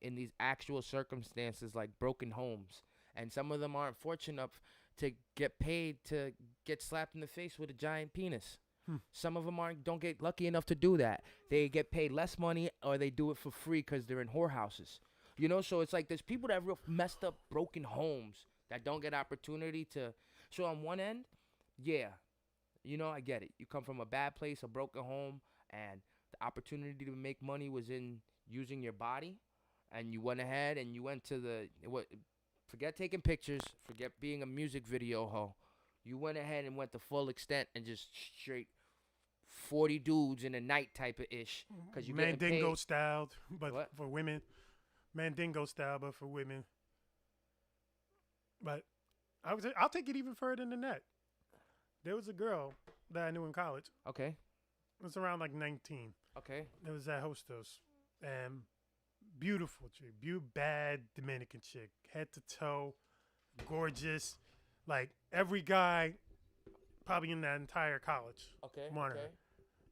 in these actual circumstances like broken homes, and some of them aren't fortunate enough to get paid to get slapped in the face with a giant penis. Hmm. Some of them don't get lucky enough to do that. They get paid less money or they do it for free because they're in whorehouses. You know, so it's like there's people that have real messed up, broken homes that don't get opportunity to. So on one end, yeah, you know, I get it. You come from a bad place, a broken home, and the opportunity to make money was in using your body, and you went ahead and you went to the what? Forget taking pictures, forget being a music video hoe. You went ahead and went the full extent and just straight 40 dudes in a night type of ish because you getting Mandingo paid. styled, but What? for women. Mandingo style, but for women. But I'll take it even further than that. There was a girl that I knew in college. Okay. It was around like 19. Okay. It was at Hostos. And beautiful chick. Bad Dominican chick. Head to toe. Gorgeous. Like every guy probably in that entire college Okay. wanted her. Okay.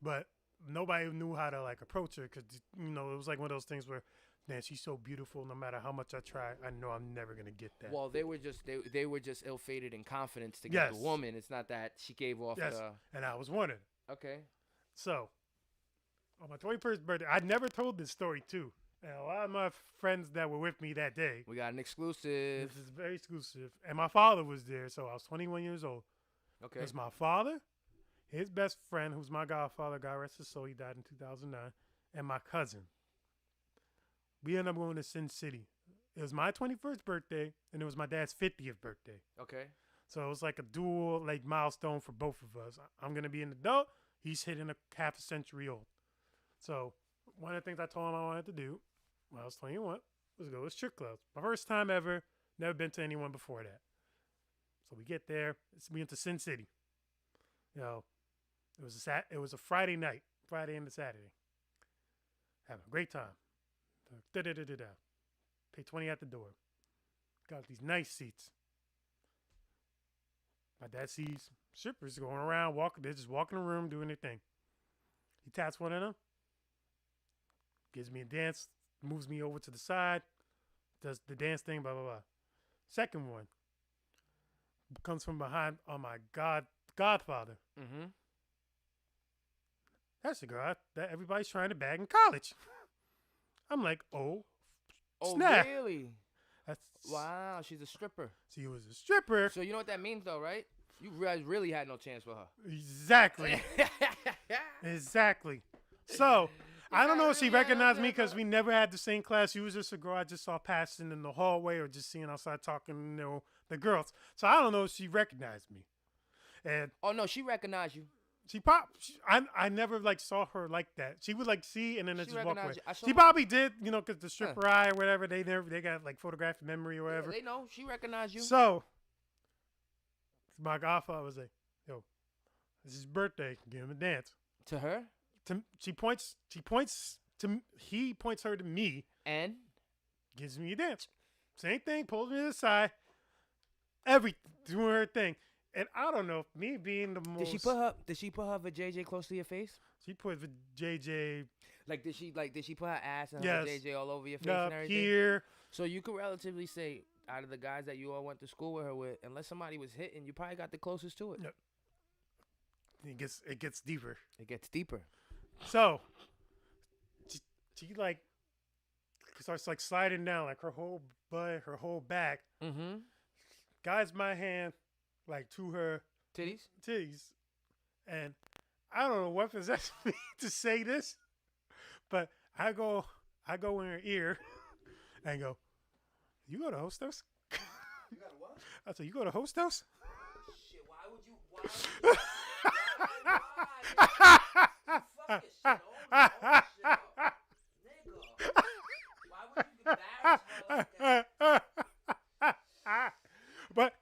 But nobody knew how to like approach her because, you know, it was like one of those things where, man, she's so beautiful. No matter how much I try, I know I'm never going to get that. Well, they were just ill-fated in confidence to get Yes. the woman. It's not that she gave off Yes. the. And I was one of them. Okay. So, on my 21st birthday, I never told this story too. And a lot of my friends that were with me that day, We got an exclusive. this is very exclusive. And my father was there, so I was 21 years old. Okay. It was my father, his best friend, who's my godfather, God rest his soul, he died in 2009, and my cousin. We ended up going to Sin City. It was my 21st birthday, and it was my dad's 50th birthday. Okay. So it was like a dual like milestone for both of us. I'm gonna be an adult. He's hitting a half a century old. So one of the things I told him I wanted to do when I was 21 was go to strip clubs. My first time ever. Never been to anyone before that. So we get there. We went to Sin City. You know, it was a Friday night, Friday into Saturday. Having a great time. Da-da-da-da-da. Pay 20 at the door. Got these nice seats. My dad sees strippers going around, walking. They're just walking the room, doing their thing. He taps one of them, gives me a dance, moves me over to the side, does the dance thing, blah, blah, blah. Second one comes from behind on my godfather. Mm-hmm. That's the girl that everybody's trying to bag in college. I'm like, oh, Oh, snap. really? That's, Wow, she's a stripper. She was a stripper. So you know what that means, though, right? You guys really had no chance with her. Exactly. Exactly. So, I don't know if she recognized me because we never had the same class. She was just a girl I just saw passing in the hallway or just seeing outside talking, you know, the girls. So, I don't know if she recognized me. And Oh no, she recognized you. I never like saw her like that. She would like see and then She just walk away. recognized you. I saw She her- probably did, you know, because the stripper eye or whatever, they got like photographic memory or Yeah, whatever. they know. She recognized you. So, my godfather was like, yo, this is his birthday. Give him a dance. To her He points her to me, and gives me a dance. Same thing, pulls me to the side. Doing her thing. And I don't know, me being the most. did she put her vajayjay close to your face? She put the JJ Like did she put her ass and Yes. her vajayjay all over your face up and everything? here. So you could relatively say out of the guys that you all went to school with her with, unless somebody was hitting, you probably got the closest to it. Yeah. It gets deeper. It gets deeper. So she like starts like sliding down like her whole butt, her whole back. Mm-hmm. Guides my hand like to her Titties? titties. And I don't know what possessed me to say this, but I go in her ear and go, you go to Hostos? You got what? I said, you go to Hostos? Shit, why would you why? You fuck your shit over, shit up. Nigga. Why would you embarrass her like that? But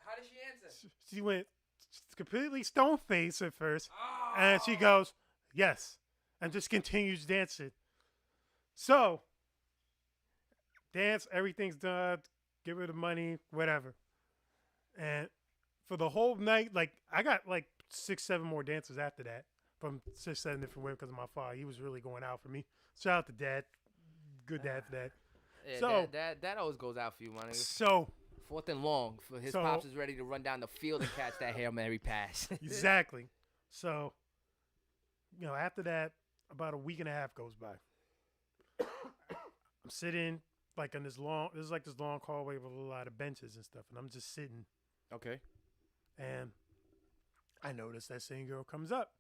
How did she answer? she went completely stone faced at first, Oh. and she goes, yes, and just continues dancing. So, dance, everything's done, give her the money, whatever. And for the whole night, like, I got like 6, 7 more dances after that from 6, 7 different women because of my father. He was really going out for me. Shout out to Dad. Good dad for that. Yeah, So, that always goes out for you, man. so, 4th and long. For his So- pops is ready to run down the field and catch that Hail Mary pass. exactly. So, after that, about a week and a half goes by. I'm sitting like in this long. This is like this long hallway with a lot of benches and stuff, and I'm just sitting, Okay. and I notice that same girl comes up,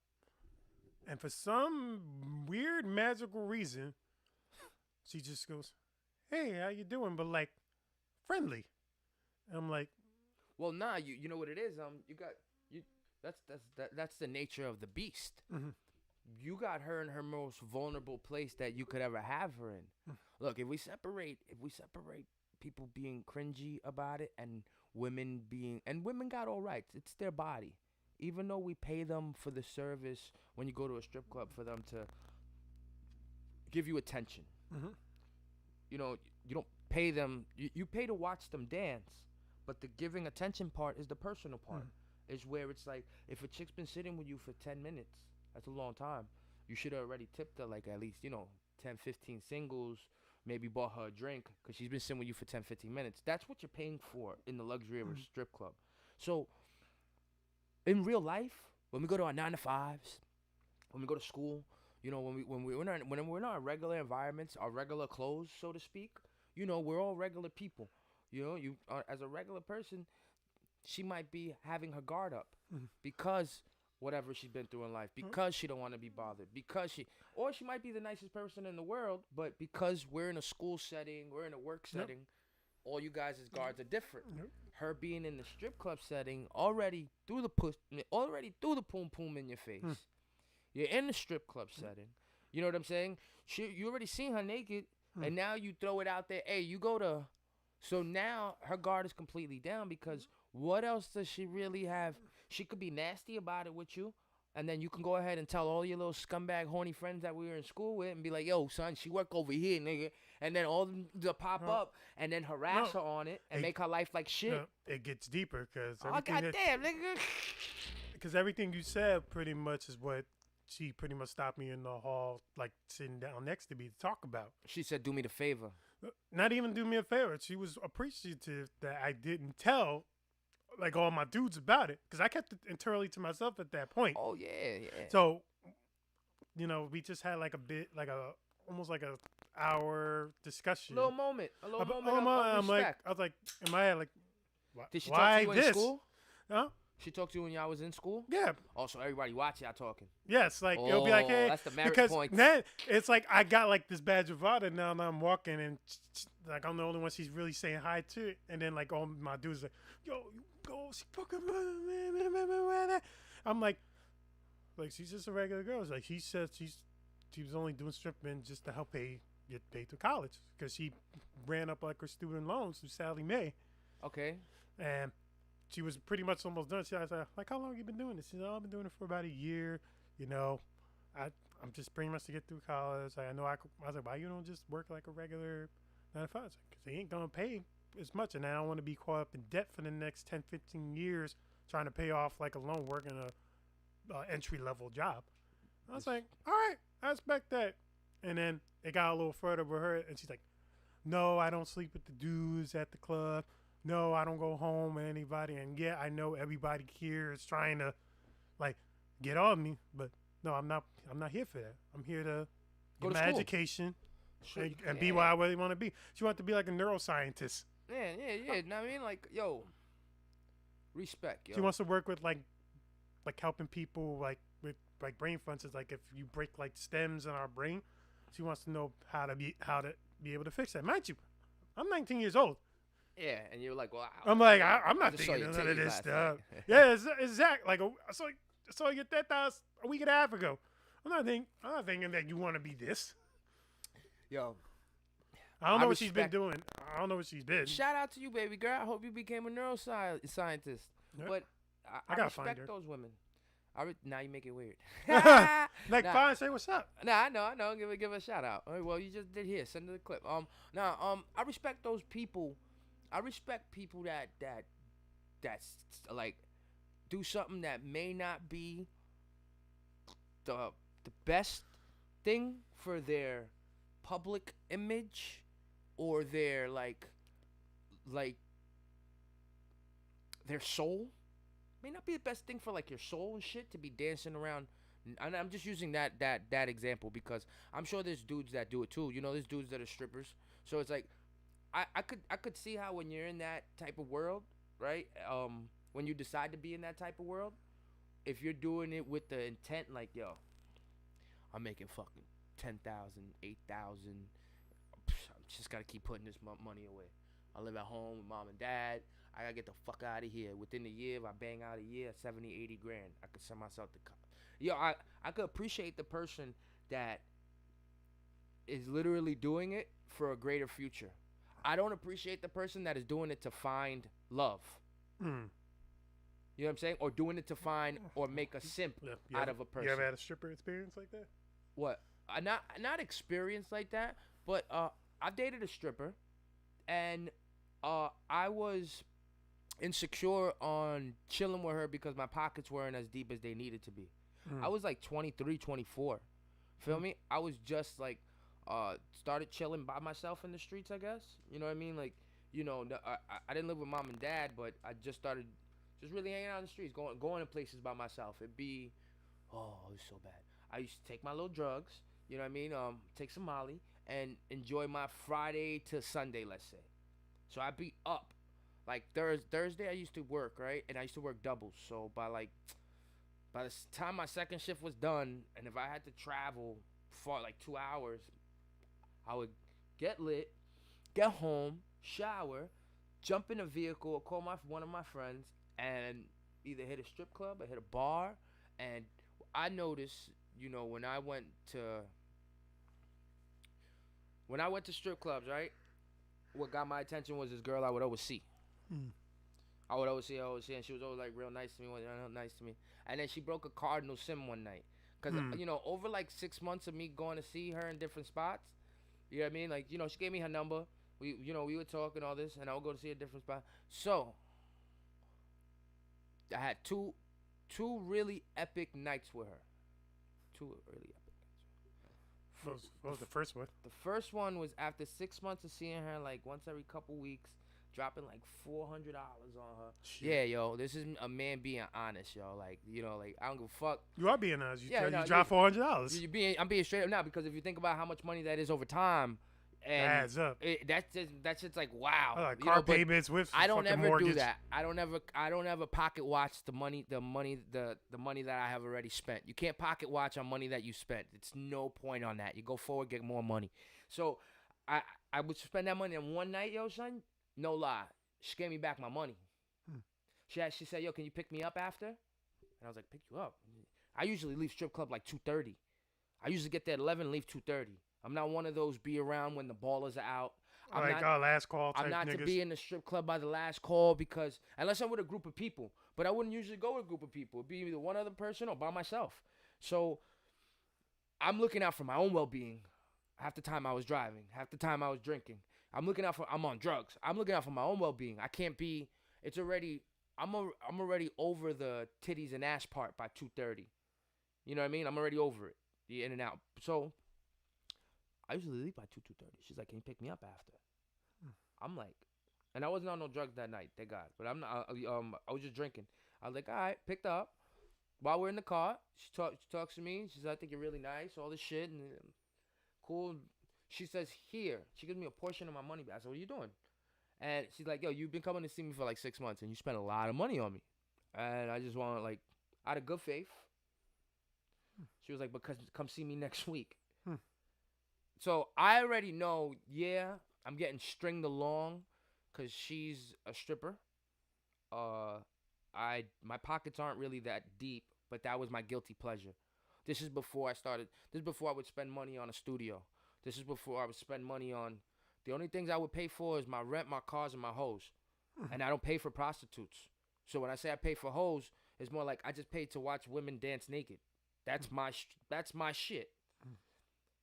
and for some weird magical reason, she just goes, "Hey, how you doing?" But like friendly. And I'm like, Well, nah, you know what it is. You got you. That's the nature of the beast. Mhm. You got her in her most vulnerable place that you could ever have her in. Look, if we separate people being cringy about it and women got all rights. It's their body. Even though we pay them for the service when you go to a strip club for them to give you attention. Mhm. You know, you don't pay them. You pay to watch them dance, but the giving attention part is the personal part. Is where it's like, if a chick's been sitting with you for 10 minutes, that's a long time. You should have already tipped her like at least, 10, 15 singles, maybe bought her a drink because she's been sitting with you for 10, 15 minutes. That's what you're paying for in the luxury of a strip club. So in real life, when we go to our 9 to 5s, when we go to school, when we're in our regular environments, our regular clothes, so to speak, we're all regular people. As a regular person, she might be having her guard up because whatever she's been through in life, because she don't want to be bothered, or she might be the nicest person in the world, but because we're in a school setting, we're in a work setting, all you guys as guards are different. Her being in the strip club setting already threw the poom poom in your face. You're in the strip club setting. You know what I'm saying? You already seen her naked, and now you throw it out there. Hey, you go to. So now her guard is completely down because what else does she really have? She could be nasty about it with you, and then you can go ahead and tell all your little scumbag, horny friends that we were in school with and be like, yo, son, she work over here, nigga. And then all them to pop up and then harass her on it and make her life like shit. It gets deeper because Oh, goddamn, nigga. Because everything you said pretty much is what she pretty much stopped me in the hall, like sitting down next to me to talk about. She said, do me the favor. Not even do me a favor. She was appreciative that I didn't tell like all my dudes about it because I kept it entirely to myself at that point. Oh, yeah. So, we just had like a bit, like almost like a hour discussion. A little moment of I'm like, respect. I was like, in my head, like, Did she why talk to you this? in school? Huh? She talked to you when y'all was in school? Yeah. Also, everybody watch y'all talking. Yes, like it'll be like, hey, that's the merit because point. then it's like I got like this badge of honor now, and I'm walking and like I'm the only one she's really saying hi to, and then like all my dudes like, yo, you go, she fucking, I'm like she's just a regular girl. It's like she said she was only doing stripping just to help get paid to college because she ran up like her student loans through Sally Mae. Okay. And she was pretty much almost done. She was like, how long have you been doing this? She said, I've been doing it for about a year. I'm just pretty much to get through college. I was like, why you don't just work like a regular 9 to 5? Because they ain't going to pay as much. And I don't want to be caught up in debt for the next 10, 15 years trying to pay off like a loan working a entry-level job. I was like, all right, I expect that. And then it got a little further with her. And she's like, no, I don't sleep with the dudes at the club. No, I don't go home with anybody. And yeah, I know everybody here is trying to like get on me, but no, I'm not here for that. I'm here to Go get to my school. education and be what I really want to be. She wanted to be like a neuroscientist. Yeah. Know what I mean? Like, yo, respect, yo. She wants to work with like helping people like with like brain functions. Like if you break like stems in our brain, she wants to know how to be able to fix that. Mind you, I'm 19 years old. Yeah, and you're like, well, I'm like, I'm I not just saw thinking your none of titties this last stuff. night. Yeah, exactly. Like, I saw you get that a week and a half ago. I'm not thinking that you want to be this. Yo, I don't know I what she's been respect- doing. I don't know what she's been. shout out to you, baby girl. I hope you became a neuroscientist. Yep. But I gotta find respect her. those women. Now you make it weird. Like, Nah. fine, say what's up. Nah, I know. Give a shout out. All right, well, you just did here. Send her the clip. I respect those people. I respect people that's like do something that may not be the best thing for their public image, or like their soul may not be the best thing for like your soul and shit to be dancing around. And I'm just using that example because I'm sure there's dudes that do it too. You know, there's dudes that are strippers. So it's like I could see how when you're in that type of world, right? When you decide to be in that type of world, if you're doing it with the intent like, yo, I'm making fucking 10,000, 8,000. I'm just gotta keep putting this money away. I live at home with mom and dad. I gotta get the fuck out of here. Within a year, if I bang out a year, 70, 80 grand, I could send myself to Yo, I could appreciate the person that is literally doing it for a greater future. I don't appreciate the person that is doing it to find love. Mm. You know what I'm saying? Or doing it to find or make a simp out of a person. You ever had a stripper experience like that? What? Not experience like that, but I dated a stripper, and I was insecure on chilling with her because my pockets weren't as deep as they needed to be. I was like 23, 24. Feel me? I was just like started chilling by myself in the streets, I guess. You know what I mean? Like, you know, I didn't live with mom and dad, but I just started just really hanging out in the streets, going to places by myself. It'd be, oh, it was so bad. I used to take my little drugs, you know what I mean? Take some Molly and enjoy my Friday to Sunday, let's say. So I'd be up. Like Thursday I used to work, right? And I used to work doubles. So by the time my second shift was done, and if I had to travel for like 2 hours, I would get lit, get home, shower, jump in a vehicle, or call one of my friends, and either hit a strip club or hit a bar. And I noticed, you know, when I went to strip clubs, right? What got my attention was this girl I would always see. I would always see her, and she was always like real nice to me, nice to me. And then she broke a cardinal sin one night, cause you know, over like 6 months of me going to see her in different spots, you know what I mean? Like, you know, she gave me her number. We would talk and all this, and I would go to see a different spot. So I had two really epic nights with her. Two really epic nights. What was the first one? The first one was after 6 months of seeing her, like once every couple weeks, dropping like $400 on her. Shit. Yeah, yo, this is a man being honest, yo. Like, you know, like I don't give a fuck. You are being honest. You dropped $400. I'm being straight up now because if you think about how much money that is over time, and adds up. That's just like wow. Like car payments with I don't ever mortgage. do that. I don't ever pocket watch the money that I have already spent. You can't pocket watch on money that you spent. It's no point on that. You go forward, get more money. So I would spend that money on one night, yo, son. No lie, she gave me back my money. She said, yo, can you pick me up after? And I was like, pick you up? I usually leave strip club like 2:30. I usually get there at 11, leave 2:30. I'm not one of those be around when the ballers are out. Last call type I'm not niggas. to be in the strip club by the last call because unless I'm with a group of people. But I wouldn't usually go with a group of people. It'd be either one other person or by myself. So I'm looking out for my own well-being. Half the time I was driving. Half the time I was drinking. I'm on drugs. I'm looking out for my own well-being. I can't be. I'm already over the titties and ass part by 2:30. You know what I mean? I'm already over it. The in and out. So I usually leave by 2:30. She's like, can you pick me up after? I'm like, and I wasn't on no drugs that night, thank God. But I'm not. I was just drinking. I was like, all right, picked her up. While we're in the car, she talks to me. She says, I think you're really nice, all this shit, and cool. She says, here. She gives me a portion of my money back. I said, what are you doing? And she's like, yo, you've been coming to see me for like 6 months, and you spent a lot of money on me. And I just want, like, out of good faith. She was like, because come see me next week. So I already know, yeah, I'm getting stringed along because she's a stripper. My pockets aren't really that deep, but that was my guilty pleasure. This is before I would spend money on a studio. This is before I would spend money on. The only things I would pay for is my rent, my cars, and my hoes. And I don't pay for prostitutes. So when I say I pay for hoes, it's more like I just pay to watch women dance naked. That's my shit.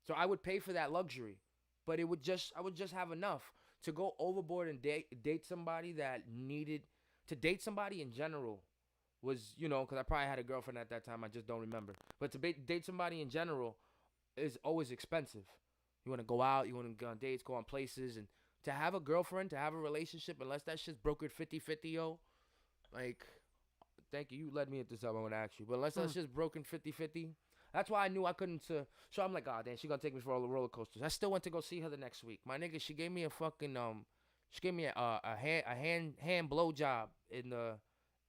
So I would pay for that luxury, but I would just have enough to go overboard and date somebody that needed to date somebody in general was, you know, because I probably had a girlfriend at that time. I just don't remember. But to date somebody in general is always expensive. You want to go out, you want to go on dates, go on places, and to have a girlfriend, to have a relationship, unless that shit's brokered 50-50, yo, like, thank you. You led me into something I want to ask you. But unless that shit's broken 50-50, that's why I knew I couldn't. So I'm like, oh, damn, she gonna take me for all the roller coasters. I still went to go see her the next week. My nigga, she gave me a fucking, she gave me a hand blow job in the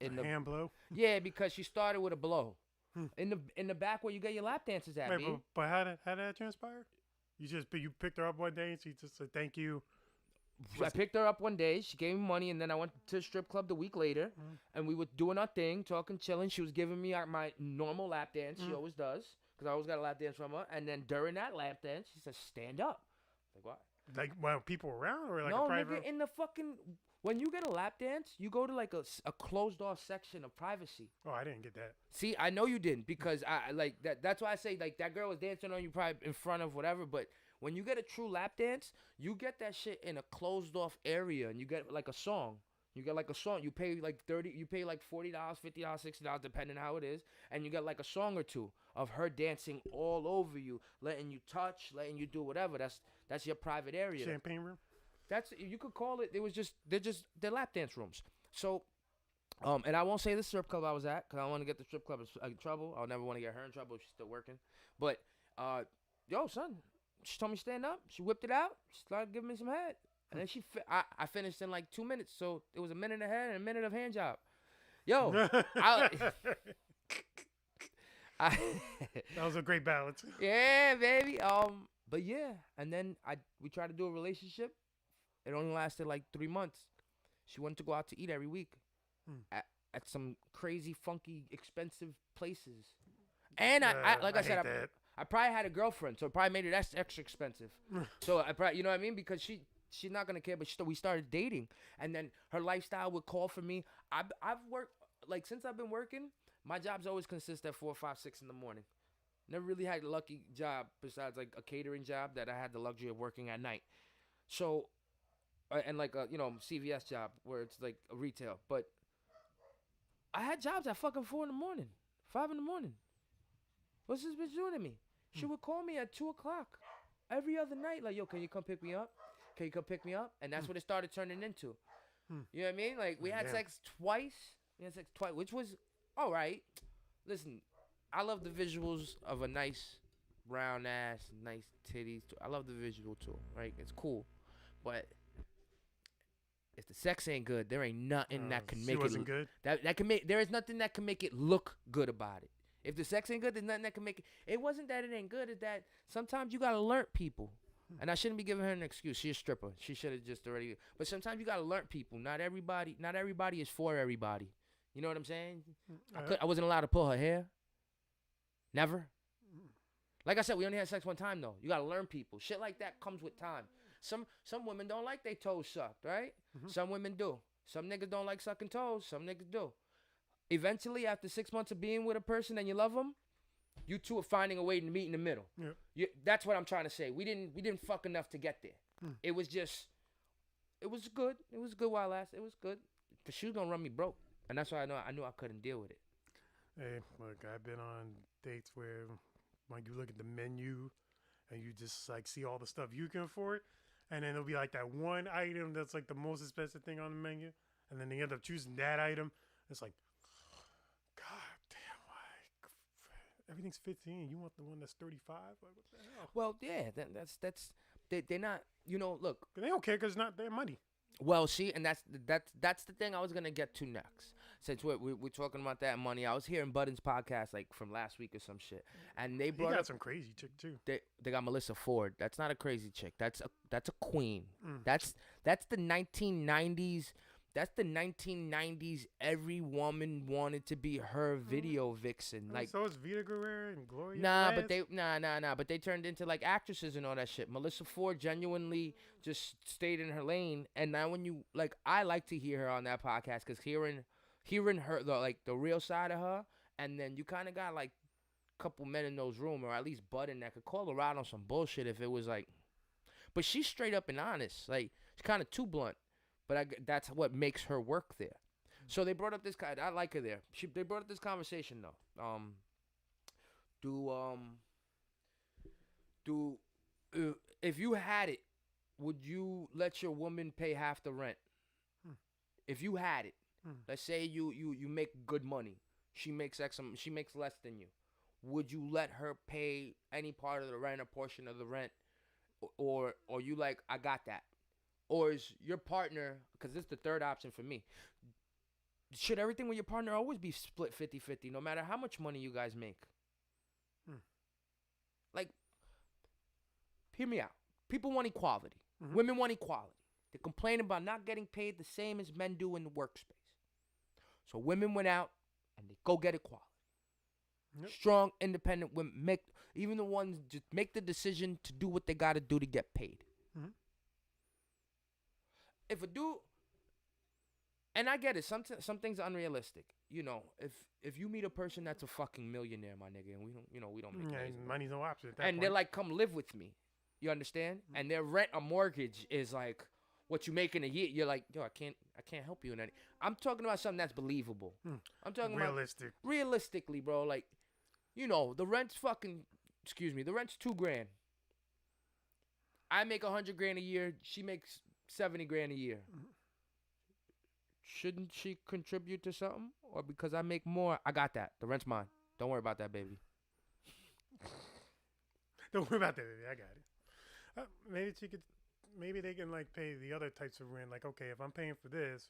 hand blow. yeah, because she started with a blow. Hmm. In the back where you get your lap dances at, Wait, B. but how did that transpire? You picked her up one day and she just said thank you. I picked her up one day. She gave me money, and then I went to the strip club the week later, and we were doing our thing, talking, chilling. She was giving me my normal lap dance. She always does, because I always got a lap dance from her. And then during that lap dance, she said, "Stand up." Like what? Like well, people around or like No, a private? nigga, in the fucking. When you get a lap dance, you go to like a closed off section of privacy. Oh, I didn't get that. See, I know you didn't, because I like that. That's why I say like that girl was dancing on you probably in front of whatever, but. When you get a true lap dance, you get that shit in a closed off area, and you get like a song. You get like a song. You pay like $40, $50, $60, depending how it is, and you get like a song or two of her dancing all over you, letting you touch, letting you do whatever. That's your private area. Champagne room. That's you could call it. They're lap dance rooms. So, and I won't say the strip club I was at, because I don't want to get the strip club in trouble. I'll never want to get her in trouble if she's still working. But, yo, son. She told me stand up. She whipped it out. She started giving me some head. And then I finished in like 2 minutes. So it was a minute of head and a minute of hand job. Yo. That was a great balance. Yeah, baby. But yeah. And then we tried to do a relationship. It only lasted like 3 months. She wanted to go out to eat every week. At some crazy, funky, expensive places. And like I said, I probably had a girlfriend, so it probably made it extra expensive. So I probably, you know what I mean? Because she's not gonna care. But we started dating, and then her lifestyle would call for me. I've worked like since I've been working. My jobs always consist at 4, 5, 6 in the morning. Never really had a lucky job besides like a catering job that I had the luxury of working at night. So, and like a CVS job where it's like a retail. But I had jobs at fucking 4 in the morning, 5 in the morning. What's this bitch doing to me? She would call me at 2 o'clock every other night. Like, yo, can you come pick me up? Can you come pick me up? And that's what it started turning into. You know what I mean? Like, we had sex twice. Which was all right. Listen, I love the visuals of a nice round ass, nice titties. I love the visual too, right? It's cool. But if the sex ain't good, there ain't nothing that can make it. Wasn't good. That can make. There is nothing that can make it look good about it. If the sex ain't good, there's nothing that can make it. It wasn't that it ain't good. It's that sometimes you gotta learn people. And I shouldn't be giving her an excuse. She's a stripper. She should have just already. But sometimes you gotta learn people. Not everybody is for everybody. You know what I'm saying? I wasn't allowed to pull her hair. Never. Like I said, we only had sex one time though. You gotta learn people. Shit like that comes with time. Some women don't like their toes sucked, right? Some women do. Some niggas don't like sucking toes. Some niggas do. Eventually, after 6 months of being with a person and you love them, you two are finding a way to meet in the middle. That's what I'm trying to say. We didn't fuck enough to get there. It was just, it was good. It was good while it lasted. It was good. But she was gonna run me broke, and that's why I knew I couldn't deal with it. Hey, look, I've been on dates where like you look at the menu and you just like see all the stuff you can afford, and then it'll be like that one item that's like the most expensive thing on the menu, and then they end up choosing that item. It's like, God damn, like everything's 15. You want the one that's 35? Like what the hell? Well, yeah, that's they're not. Look. They don't care because it's not their money. Well, see, and that's the thing I was gonna get to next. Since we're talking about that money, I was hearing Budden's podcast like from last week or some shit, and they brought up some crazy chick too. They got Melissa Ford. That's not a crazy chick. That's a queen. That's the 1990s. That's the 1990s. Every woman wanted to be her video vixen. Like, so is Vita Guerrero and Gloria. But they turned into like actresses and all that shit. Melissa Ford genuinely just stayed in her lane. And now when you like, I like to hear her on that podcast because hearing her the real side of her, and then you kind of got like a couple men in those room, or at least Budden that could call her out on some bullshit if it was like. But she's straight up and honest. Like, she's kind of too blunt. But that's what makes her work there. So they brought up this guy. I like her there. They brought up this conversation though. If you had it, would you let your woman pay half the rent Hmm. if you had it? Hmm. Let's say you make good money. She makes she makes less than you. Would you let her pay any part of the rent, a portion of the rent, or you like I got that? Or is your partner, because this is the third option for me, should everything with your partner always be split 50-50 no matter how much money you guys make? Hmm. Like, hear me out. People want equality. Mhm. Women want equality. They complain about not getting paid the same as men do in the workspace. So women went out and they go get equality. Yep. Strong, independent women make, even the ones just make the decision to do what they got to do to get paid. Mhm. If a dude, and I get it, some things are unrealistic. You know, if you meet a person that's a fucking millionaire, my nigga, and we don't make Yeah, millions, money's no option at that and point. they're like, come live with me. You understand? And their rent or mortgage is like what you make in a year. You're like, yo, I can't help you in any. I'm talking about something that's believable. I'm talking realistic. about realistically, bro. Like, you know, the rent's fucking, excuse me, the rent's $2,000. I make $100,000 a year. She makes $70,000 a year. Shouldn't she contribute to something? Or because I make more, I got that. The rent's mine. Don't worry about that, baby. Don't worry about that, baby. I got it. Maybe she could. Maybe they can like pay the other types of rent. Like, okay, if I'm paying for this,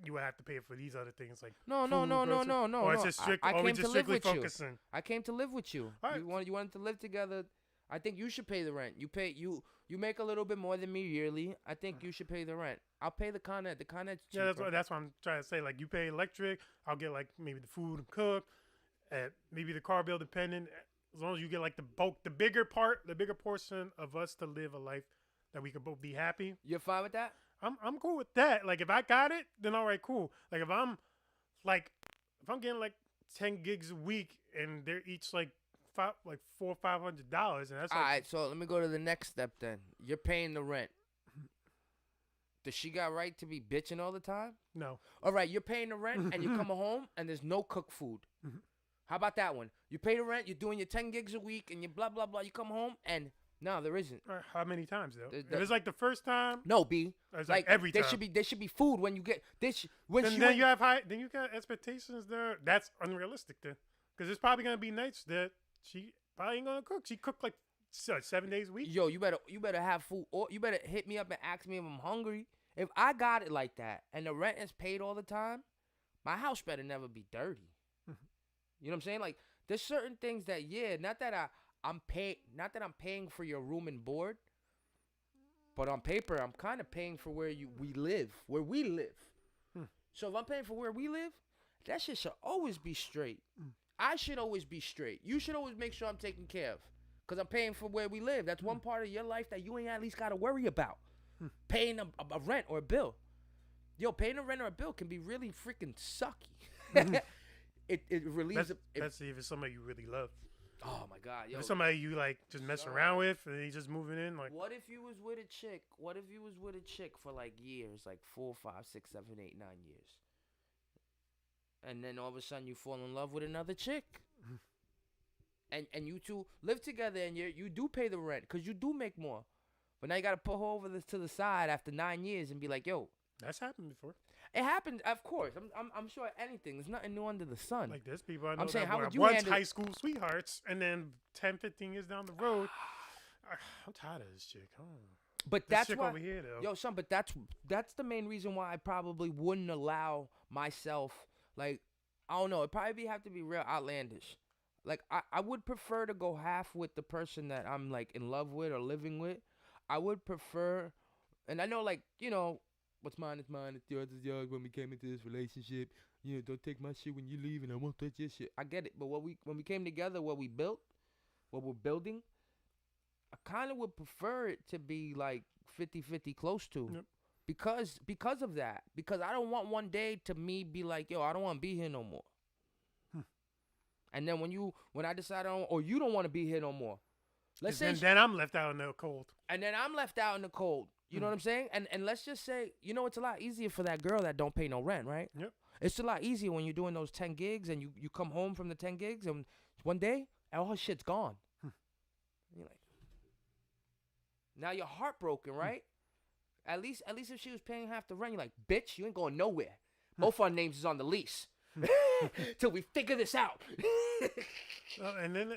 you would have to pay for these other things. Like, No. Or it's just strict. I Or we came to just live strictly with you. focusing. I came to live with you. All right. You wanted to live together. I think you should pay the rent. You make a little bit more than me yearly. I think you should pay the rent. I'll pay the Con Ed. The Con Ed's cheaper. Yeah, that's what I'm trying to say. Like, you pay electric. I'll get like maybe the food and cook, maybe the car bill dependent. As long as you get like the bulk, the bigger portion of us to live a life that we could both be happy. You're fine with that? I'm cool with that. Like, if I got it, then all right, cool. Like, if I'm getting like 10 gigs a week and they're each like $400 or $500, and that's like, All right, so let me go to the next step then. You're paying the rent. Does she got right to be bitching all the time? no. All right, you're paying the rent and you come home and there's no cooked food. Mhm. How about that one? You pay the rent, you're doing your 10 gigs a week, and you blah, blah, blah. You come home and no, there isn't. How many times though? The- If it's like the first time, No, B. it's like every there time. there should be food when you get this. When Then, she then went- you got expectations there. That's unrealistic then, because it's probably gonna be nights that she probably ain't gonna cook. She cooked like 7 days a week. Yo, you better have food, or you better hit me up and ask me if I'm hungry. If I got it like that and the rent is paid all the time, my house better never be dirty. Mhm. You know what I'm saying? Like, there's certain things that not that I'm paying for your room and board, but on paper I'm kind of paying for where we live. Hmm. So if I'm paying for where we live, that shit should always be straight. Hmm. I should always be straight. You should always make sure I'm taken care of, cause I'm paying for where we live. That's one part of your life that you ain't at least gotta worry about. Paying a rent or a bill. Yo, paying a rent or a bill can be really freaking sucky. It relieves. That's if it's somebody you really love. Oh my God, yo. If it's somebody you like just messing around with and he's just moving in, like, What if you was with a chick? What if you was with a chick for like years, like 4, 5, 6, 7, 8, 9 years, and then all of a sudden you fall in love with another chick, and you two live together and you do pay the rent because you do make more, but now you gotta put her over to the side after 9 years and be like, yo, that's happened before. it happened. Of course, I'm sure anything. There's nothing new under the sun. Like, there's people I know I'm saying, that how were would you once handle- high school sweethearts, and then 10, 15 years down the road, I'm tired of this chick. But This that's chick why, over here though. yo, son. But that's the main reason why I probably wouldn't allow myself. Like, I don't know. It probably have to be real outlandish. Like, I would prefer to go half with the person that I'm like in love with or living with. I would prefer, and I know, like, you know, what's mine is mine. It's yours is yours. When we came into this relationship, you know, don't take my shit when you leave, and I won't touch your shit. I get it. But when we came together, what we built, what we're building, I kind of would prefer it to be like 50-50 close to. Yep. Because of that. Because I don't want one day to me be like, yo, I don't want to be here no more. And then when I decide or you don't want to be here no more. Let's say then I'm left out in the cold. and then I'm left out in the cold. You know what I'm saying? And let's just say, you know, it's a lot easier for that girl that don't pay no rent, right? Yep. It's a lot easier when you're doing those 10 gigs and you come home from the 10 gigs and one day all her shit's gone. You're like, now you're heartbroken, right? At least if she was paying half the rent, you're like, bitch, you ain't going nowhere. Both our names is on the lease till we figure this out. And then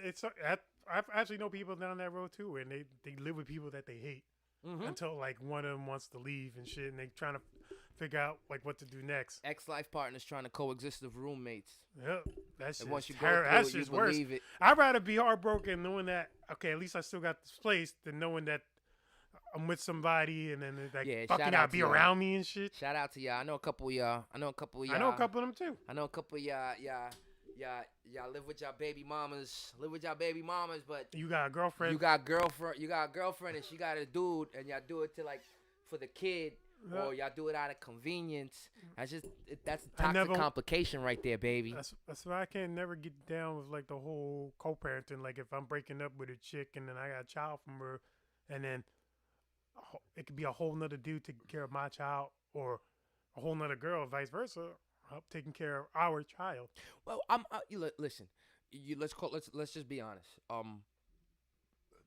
I actually know people down that road too, and they live with people that they hate until like one of them wants to leave and shit, and they trying to figure out like what to do next. Ex-life partners trying to coexist with roommates. Yep, that's And once you go through it, you worse. believe it. I'd rather be heartbroken knowing that okay, at least I still got this place than knowing that I'm with somebody and then like fucking out be around me and shit. Shout out to y'all. I know a couple of y'all. I know a couple of them too. I know a couple of y'all live with y'all baby mamas. But you got a girlfriend. You got a girlfriend and she got a dude, and y'all do it to like for the kid, or y'all do it out of convenience. That's a toxic complication right there, baby. That's why I can't never get down with like the whole co-parenting. Like if I'm breaking up with a chick and then I got a child from her, and then it could be a whole nother dude taking care of my child, or a whole nother girl, vice versa, taking care of our child. Well, listen. Let's just be honest.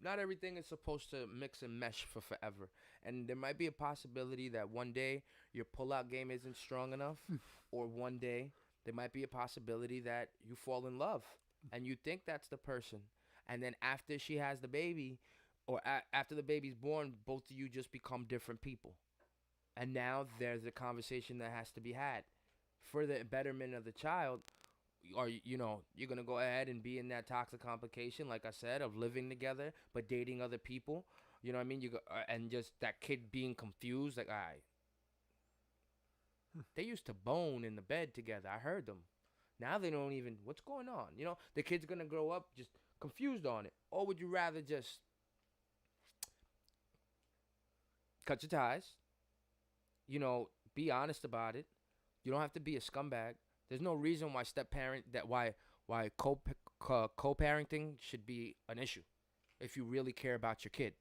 Not everything is supposed to mix and mesh for forever, and there might be a possibility that one day your pull-out game isn't strong enough, or one day there might be a possibility that you fall in love and you think that's the person, and then after she has the baby, or after the baby's born, both of you just become different people. And now there's a conversation that has to be had. For the betterment of the child, or, you're going to go ahead and be in that toxic complication, like I said, of living together, but dating other people. You know what I mean? And just that kid being confused, like, all right. They used to bone in the bed together. I heard them. Now they don't even, what's going on? The kid's going to grow up just confused on it. Or would you rather just cut your ties, be honest about it. You don't have to be a scumbag. There's no reason why why co-parenting should be an issue if you really care about your kid.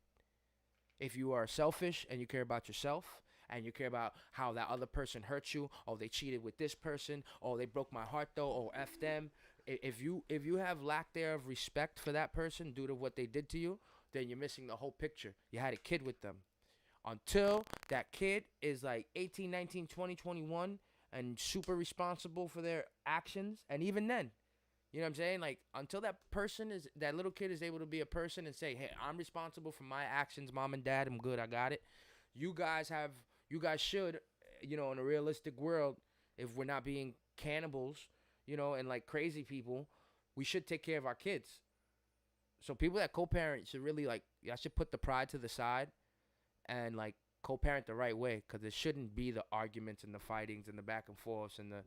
If you are selfish and you care about yourself and you care about how that other person hurt you, or they cheated with this person, or they broke my heart though, or F them. If you have lack there of respect for that person due to what they did to you, then you're missing the whole picture. You had a kid with them. Until that kid is like 18, 19, 20, 21 and super responsible for their actions, and even then, you know what I'm saying? Like, until that little kid is able to be a person and say, hey, I'm responsible for my actions, mom and dad, I'm good, I got it. You guys should, in a realistic world, if we're not being cannibals, and like crazy people, we should take care of our kids. So people that co-parent should really y'all should put the pride to the side and like co-parent the right way, because there shouldn't be the arguments and the fightings and the back and forths and there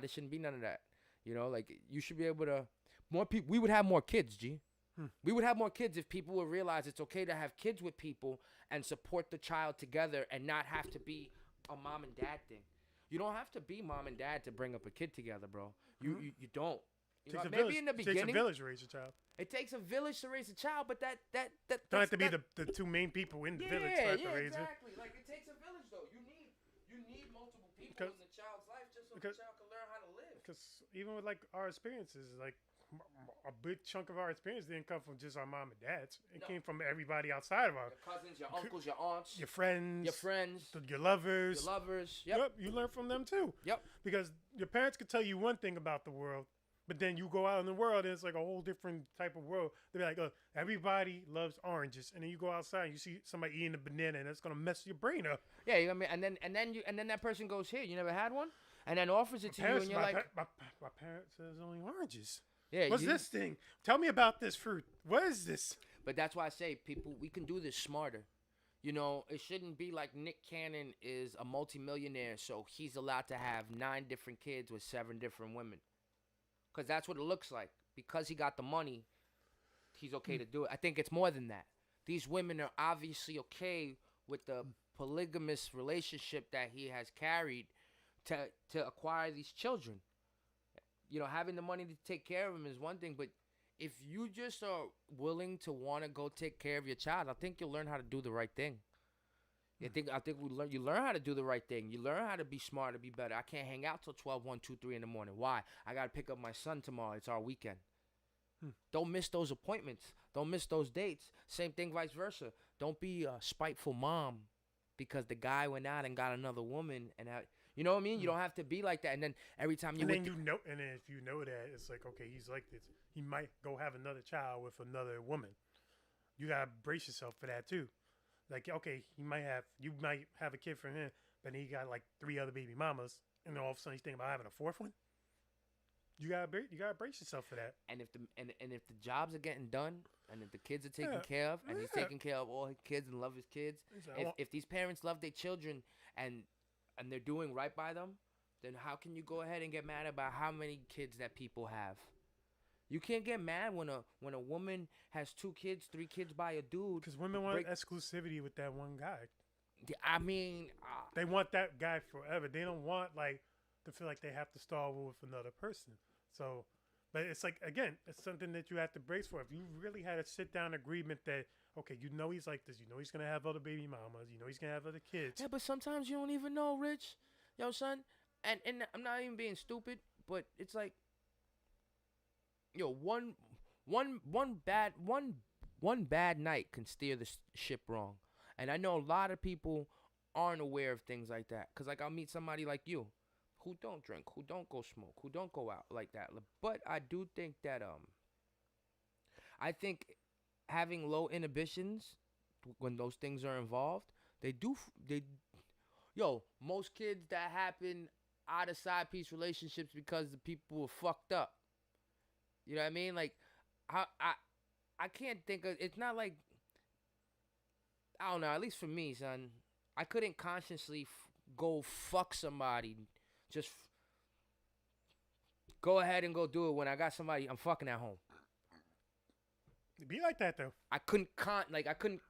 shouldn't be none of that. You should be able to, we would have more kids, G. We would have more kids if people would realize it's okay to have kids with people and support the child together and not have to be a mom and dad thing. You don't have to be mom and dad to bring up a kid together, bro. You don't. Maybe in the beginning, it takes a village to raise a child. It takes a village to raise a child, but that don't have to be the two main people in the village to raise exactly. Like, it takes a village though. You need multiple people in the child's life just so the child can learn how to live. Because even with like our experiences, like a big chunk of our experience didn't come from just our mom and dads. It came from everybody outside of our cousins, your uncles, your aunts, your friends, your lovers. Yep. You learn from them too. Yep. Because your parents could tell you one thing about the world, but then you go out in the world and it's like a whole different type of world. They'll be like, oh, everybody loves oranges, and then you go outside and you see somebody eating a banana, and it's gonna mess your brain up. Yeah, and then that person goes, here, you never had one, and then offers it to you, and you're like, my parents says only oranges. Yeah. What's this thing? Tell me about this fruit. What is this? But that's why I say, people, we can do this smarter. It shouldn't be like Nick Cannon is a multimillionaire, so he's allowed to have 9 different kids with 7 different women. Because that's what it looks like. Because he got the money, he's okay to do it. I think it's more than that. These women are obviously okay with the polygamous relationship that he has carried to acquire these children. Having the money to take care of them is one thing, but if you just are willing to want to go take care of your child, I think you'll learn how to do the right thing. I think you learn how to do the right thing. You learn how to be smart, to be better. I can't hang out till 12, 1, 2, 3 in the morning. Why? I got to pick up my son tomorrow. It's our weekend. Don't miss those appointments. Don't miss those dates. Same thing, vice versa. Don't be a spiteful mom because the guy went out and got another woman, and you know what I mean? You don't have to be like that. And then every time you And with then and then if you know that, it's like, okay, he's like this. He might go have another child with another woman. You gotta brace yourself for that too. Like, okay, you might have a kid for him, but then he got like 3 other baby mamas, and then all of a sudden he's thinking about having a 4th one. You gotta brace yourself for that. and if the jobs are getting done, and if the kids are taken Yeah. care of, and he's Yeah. taking care of all his kids and love his kids, He's like, if these parents love their children and they're doing right by them, then how can you go ahead and get mad about how many kids that people have? You can't get mad when a woman has 2 kids, 3 kids by a dude. because women want exclusivity with that one guy. I mean, They want that guy forever. They don't want like to feel like they have to start over with another person. So, but it's like, again, it's something that you have to brace for. If you really had a sit down agreement that, okay, you know he's like this, you know he's gonna have other baby mamas, you know he's gonna have other kids. yeah, but sometimes you don't even know, Rich. Yo, son, and I'm not even being stupid, but it's like, yo, one bad night can steer the ship wrong. And I know a lot of people aren't aware of things like that. Cause like I'll meet somebody like you, who don't drink, who don't go smoke, who don't go out like that. But I do think that I think having low inhibitions when those things are involved, most kids that happen out of side piece relationships because the people were fucked up. You know what I mean? Like, I can't think of. It's not like, I don't know. At least for me, son, I couldn't consciously go fuck somebody. Just go ahead and go do it when I got somebody I'm fucking at home. It'd be like that though. I couldn't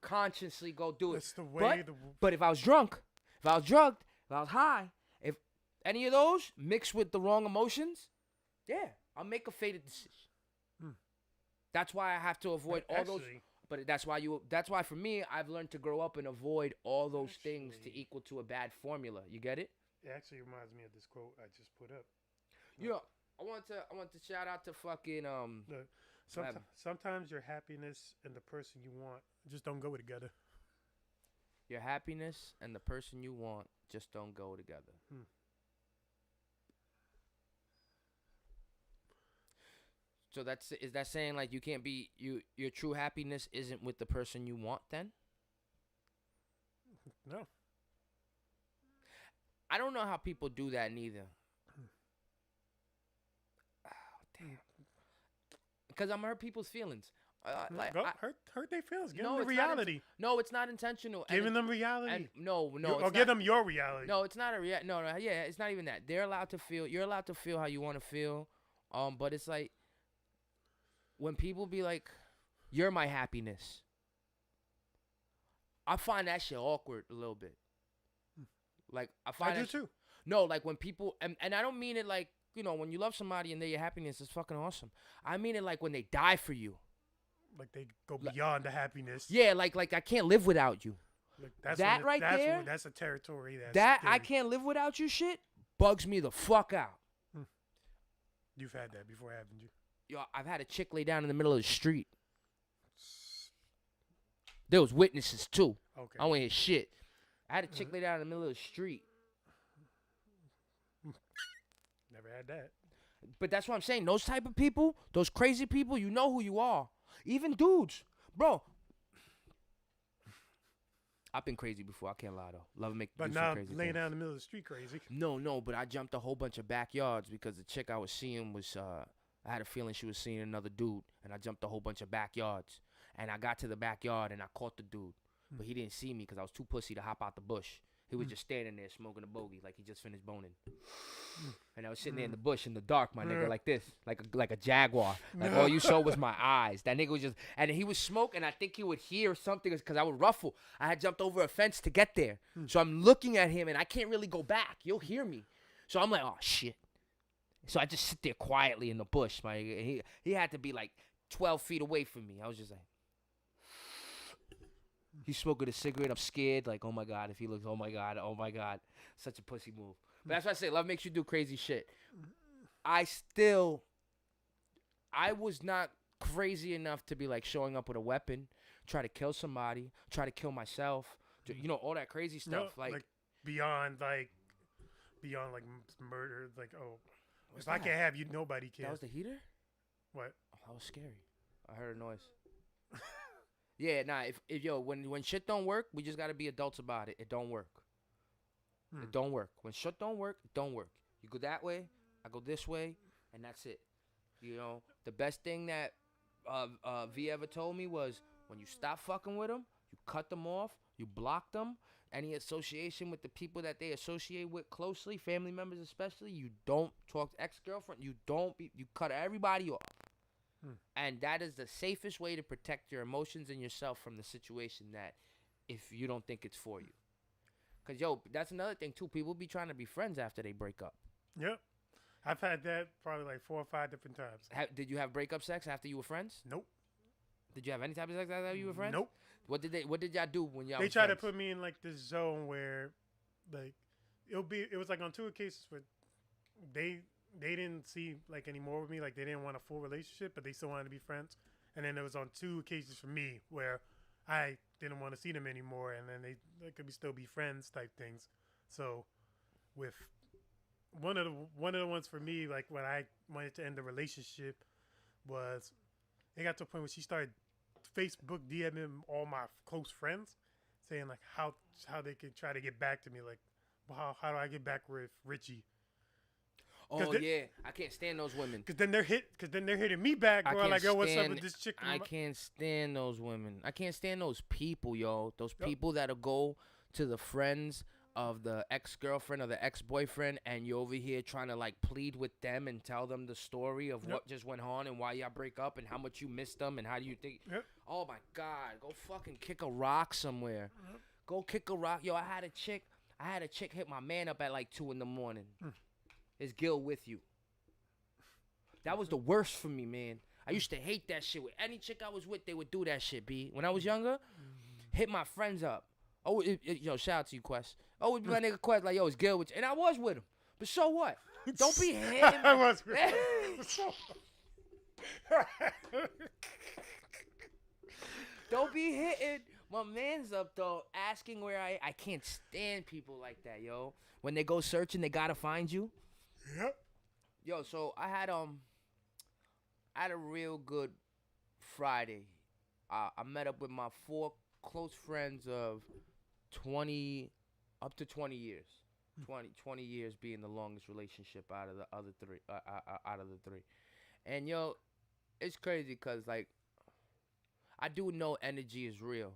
consciously go do it. That's the way. But if I was drunk, if I was drugged, if I was high, if any of those mixed with the wrong emotions, yeah, I'll make a faded decision. That's why I have to avoid all those. But that's why for me, I've learned to grow up and avoid all those things to equal to a bad formula. You get it? It actually reminds me of this quote I just put up. Yo, I want to shout out to fucking Look, sometimes your happiness and the person you want just don't go together. Your happiness and the person you want just don't go together. So is that saying like you can't be your true happiness isn't with the person you want then? No. I don't know how people do that neither. Oh, damn. Because I'm hurt people's feelings. Hurt their feelings. Give them the reality. No, it's not intentional. Giving them reality. And no, or give them your reality. No, it's not a no, yeah, it's not even that. They're allowed to feel. You're allowed to feel how you want to feel. But it's like when people be like, "You're my happiness," I find that shit awkward a little bit. Like I do too. No, like when people and I don't mean it like, you know, when you love somebody and they're your happiness, it's fucking awesome. I mean it like when they die for you. Like they go beyond the happiness. Yeah, like I can't live without you. Like that's a territory that scary. I can't live without you shit bugs me the fuck out. You've had that before, haven't you? Yo, I've had a chick lay down in the middle of the street. There was witnesses too. Okay. I don't hear shit. I had a chick lay down in the middle of the street. Never had that. But that's what I'm saying. Those type of people, those crazy people, you know who you are. Even dudes. Bro. I've been crazy before. I can't lie, though. Love to make But now laying down in the middle of the street crazy. No. But I jumped a whole bunch of backyards because the chick I was seeing was, I had a feeling she was seeing another dude. And I jumped a whole bunch of backyards. And I got to the backyard and I caught the dude. But he didn't see me because I was too pussy to hop out the bush. He was just standing there smoking a bogey like he just finished boning. And I was sitting there in the bush in the dark, my nigga, like this, like a jaguar. Like all you saw was my eyes. That nigga was just, and he was smoking. I think he would hear something because I would ruffle. I had jumped over a fence to get there. So I'm looking at him and I can't really go back. You'll hear me. So I'm like, oh shit. So I just sit there quietly in the bush, my nigga. He had to be like 12 feet away from me. I was just like, he's smoking a cigarette. I'm scared. Like, oh my God, if he looks, oh my God. Such a pussy move. But that's what I say. Love makes you do crazy shit. I was not crazy enough to be like showing up with a weapon, try to kill somebody, try to kill myself, You know, all that crazy No, stuff. Like, beyond murder. Like, oh, what's if I that? can't have you, nobody can. That was the heater? What? Oh, that was scary. I heard a noise. Yeah, nah. If yo, when shit don't work, we just gotta be adults about it. It don't work. It don't work. When shit don't work, it don't work. You go that way, I go this way, and that's it. You know, the best thing that V ever told me was when you stop fucking with them, you cut them off, you block them. Any association with the people that they associate with closely, family members especially, you don't talk to ex-girlfriend. You cut everybody off. And that is the safest way to protect your emotions and yourself from the situation that if you don't think it's for you. Because, yo, that's another thing, too. People be trying to be friends after they break up. Yep. I've had that probably like 4 or 5 different times. Did you have breakup sex after you were friends? Nope. Did you have any type of sex after you were friends? Nope. What did y'all do when y'all They were tried to friends? put me in like this zone where, like, it was like on 2 occasions where they didn't see like any more with me, like they didn't want a full relationship, but they still wanted to be friends. And then it was on 2 occasions for me where I didn't want to see them anymore, and then they could still be friends type things. So with one of the ones for me, like when I wanted to end the relationship, was it got to a point where she started Facebook DMing all my close friends, saying like how they could try to get back to me, like, well, how do I get back with Richie? Oh yeah, I can't stand those women. Cause then they're hitting me back, bro. Like, yo, what's up with this chick? I can't stand those women. I can't stand those people, yo. Those Yep. people that'll go to the friends of the ex-girlfriend or the ex-boyfriend, and you over here trying to like plead with them and tell them the story of what just went on and why y'all break up and how much you missed them and how do you think. Yep. Oh my God, go fucking kick a rock somewhere. Go kick a rock, yo. I had a chick hit my man up at like 2 a.m. Is Gil with you? That was the worst for me, man. I used to hate that shit. With any chick I was with, they would do that shit, B. When I was younger, hit my friends up. Oh, yo, shout out to you, Quest. Oh, it'd be my nigga Quest, like, yo, it's Gil with you. And I was with him. But so what? Don't be hitting. I was with Don't be hitting my man's up, though, asking where I can't stand people like that, yo. When they go searching, they gotta find you. Yep. Yo, so I had a real good Friday. I met up with my 4 close friends of 20 up to 20 years. 20 years being the longest relationship out of the other 3 out of the 3. And yo, it's crazy cuz like I do know energy is real.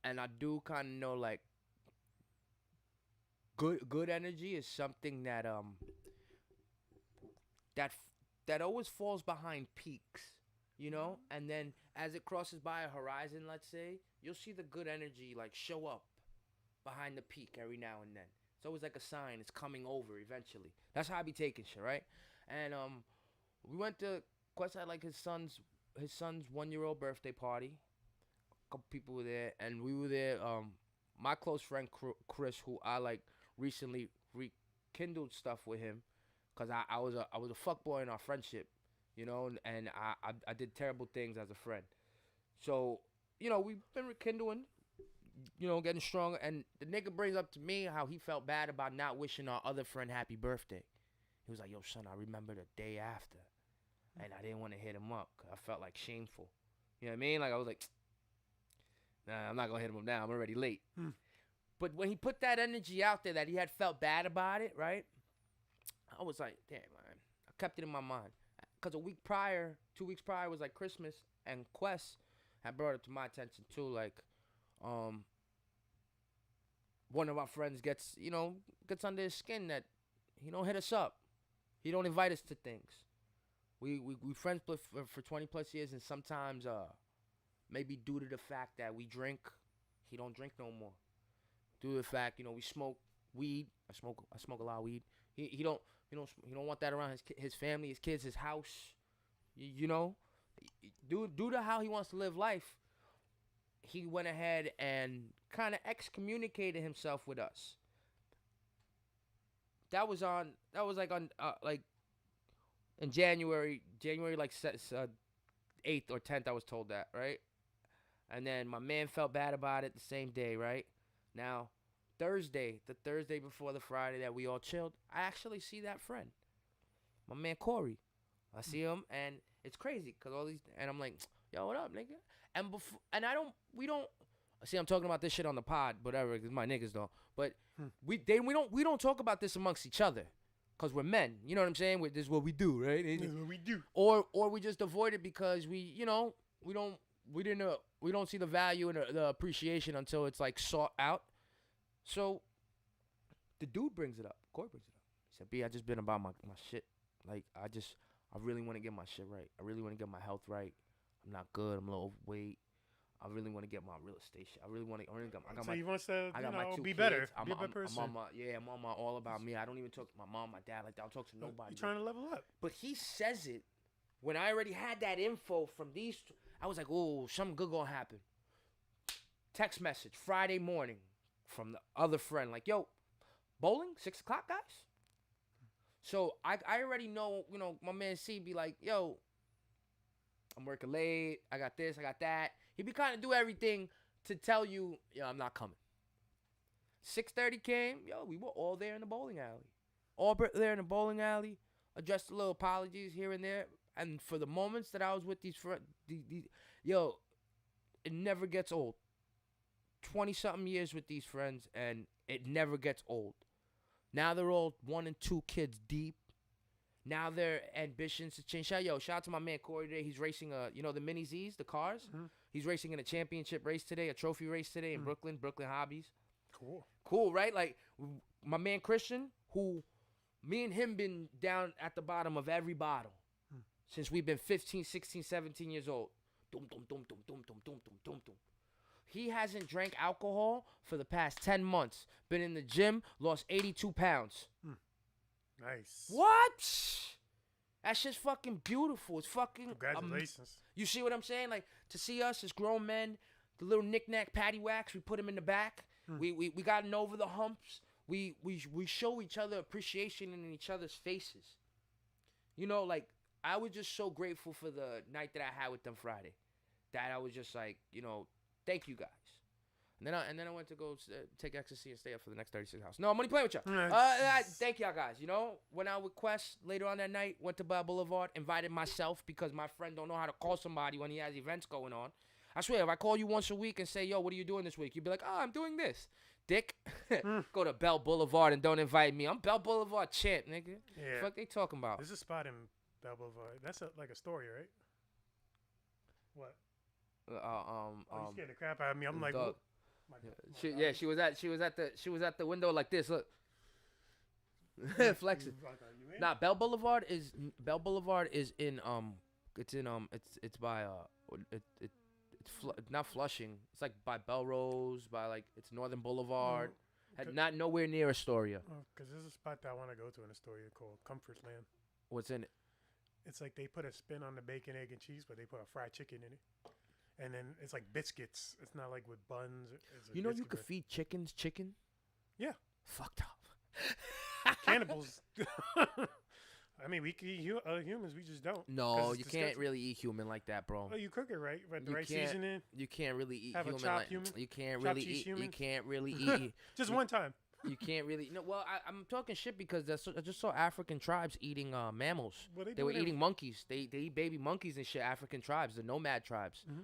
And I do kind of know like good energy is something that that always falls behind peaks, you know? And then as it crosses by a horizon, let's say, you'll see the good energy like show up behind the peak every now and then. It's always like a sign it's coming over eventually. That's how I be taking shit, right? And we went to Quest had like his son's 1-year-old birthday party. A couple people were there, and we were there. My close friend Chris, who I like recently rekindled stuff with him. Cause I was a fuckboy in our friendship, you know, and I did terrible things as a friend. So, you know, we've been rekindling, you know, getting stronger. And the nigga brings up to me how he felt bad about not wishing our other friend happy birthday. He was like, yo, son, I remember the day after. And I didn't want to hit him up because I felt like shameful. You know what I mean? Like I was like, nah, I'm not going to hit him up now. I'm already late. But when he put that energy out there that he had felt bad about it, right? I was like, damn, man. I kept it in my mind. Because 2 weeks prior was like Christmas, and Quest had brought it to my attention too. Like, one of our friends gets under his skin that he don't hit us up. He don't invite us to things. We friends for 20 plus years, and sometimes maybe due to the fact that we drink, he don't drink no more. Due to the fact, we smoke weed. I smoke a lot of weed. He don't want that around his family, his kids, his house. You know, due to how he wants to live life, he went ahead and kind of excommunicated himself with us. That was like in January like 8th or 10th. I was told that, right? And then my man felt bad about it the same day, right? Now, the Thursday before the Friday that we all chilled, I actually see that friend, my man Corey. I see him, and it's crazy because all these, and I'm like, yo, what up, nigga? And before, and we don't. See, I'm talking about this shit on the pod, whatever. Cause my niggas though, but we don't talk about this amongst each other, cause we're men. You know what I'm saying? This is what we do, right? This is what we do. Or we just avoid it because we don't see the value and the appreciation until it's like sought out. So the dude brings it up. Corey brings it up. He said, "B, I just been about my shit. Like I really want to get my shit right. I really want to get my health right. I'm not good. I'm a little overweight. I really want to get my real estate shit. I really want to. I got So my. he wants to, I got my 2 be kids. better. I'm Be a better person. I'm on my all about me. I don't even talk to my mom, my dad like that. I don't talk to nobody. You're trying to level up. But he says it when I already had that info from these. I was like, oh, something good gonna happen. Text message Friday morning from the other friend, like, yo, bowling 6 o'clock, guys. So I already know, my man C be like, yo, I'm working late. I got this, I got that. He be kind of do everything to tell you, yo, I'm not coming. 6:30 came, yo, we were all there in the bowling alley. All there in the bowling alley. Addressed a little apologies here and there. And for the moments that I was with these friends, yo, it never gets old. 20-something years with these friends, and it never gets old. Now they're all 1 and 2 kids deep. Now their ambitions to change. Shout out to my man Corey today. He's racing the Mini Z's, the cars. Mm-hmm. He's racing in a championship race today, a trophy race today in Brooklyn Hobbies. Cool, right? Like my man Christian, who me and him been down at the bottom of every bottle since we've been 15, 16, 17 years old. Dum, dum, dum, dum, dum, dum, dum, dum, dum, dum. He hasn't drank alcohol for the past 10 months. Been in the gym, lost 82 pounds. Nice. What? That's just fucking beautiful. It's fucking... Congratulations. You see what I'm saying? Like, to see us as grown men, the little knick-knack patty wax, we put him in the back. We gotten over the humps. We show each other appreciation in each other's faces. Like, I was just so grateful for the night that I had with them Friday. That I was just like, thank you guys. And then I went to go take ecstasy and stay up for the next 36 hours. No, I'm only playing with y'all. Thank y'all guys. Went out with Quest later on that night. Went to Bell Boulevard. Invited myself because my friend don't know how to call somebody when he has events going on. I swear, if I call you once a week and say, yo, what are you doing this week? You'd be like, oh, I'm doing this. Dick. Go to Bell Boulevard and don't invite me. I'm Bell Boulevard champ, nigga. Yeah. Fuck they talking about? There's a spot in Bell Boulevard. That's like a story, right? What? You scared the crap out of me. I'm like, what? She was at the window like this. Look, flexing. Bell Boulevard is in it's by not Flushing. It's like by Belrose, it's Northern Boulevard. Not nowhere near Astoria. Because there's a spot that I want to go to in Astoria called Comfortland. What's in it? It's like they put a spin on the bacon, egg, and cheese, but they put a fried chicken in it. And then it's like biscuits. It's not like with buns. You could feed chickens chicken? Yeah. Fucked up. Cannibals. I mean, we can eat humans. We just don't. No, you can't really eat human like that, bro. Oh, you cook it right. With the right seasoning. You can't really eat have human a chopped like human. You can't chopped really eat. Human. You can't really eat. Just one time. You can't really. No, well, I'm talking shit because I just saw African tribes eating mammals. Well, they were eating monkeys. They eat baby monkeys and shit. African tribes, the nomad tribes. Mm-hmm.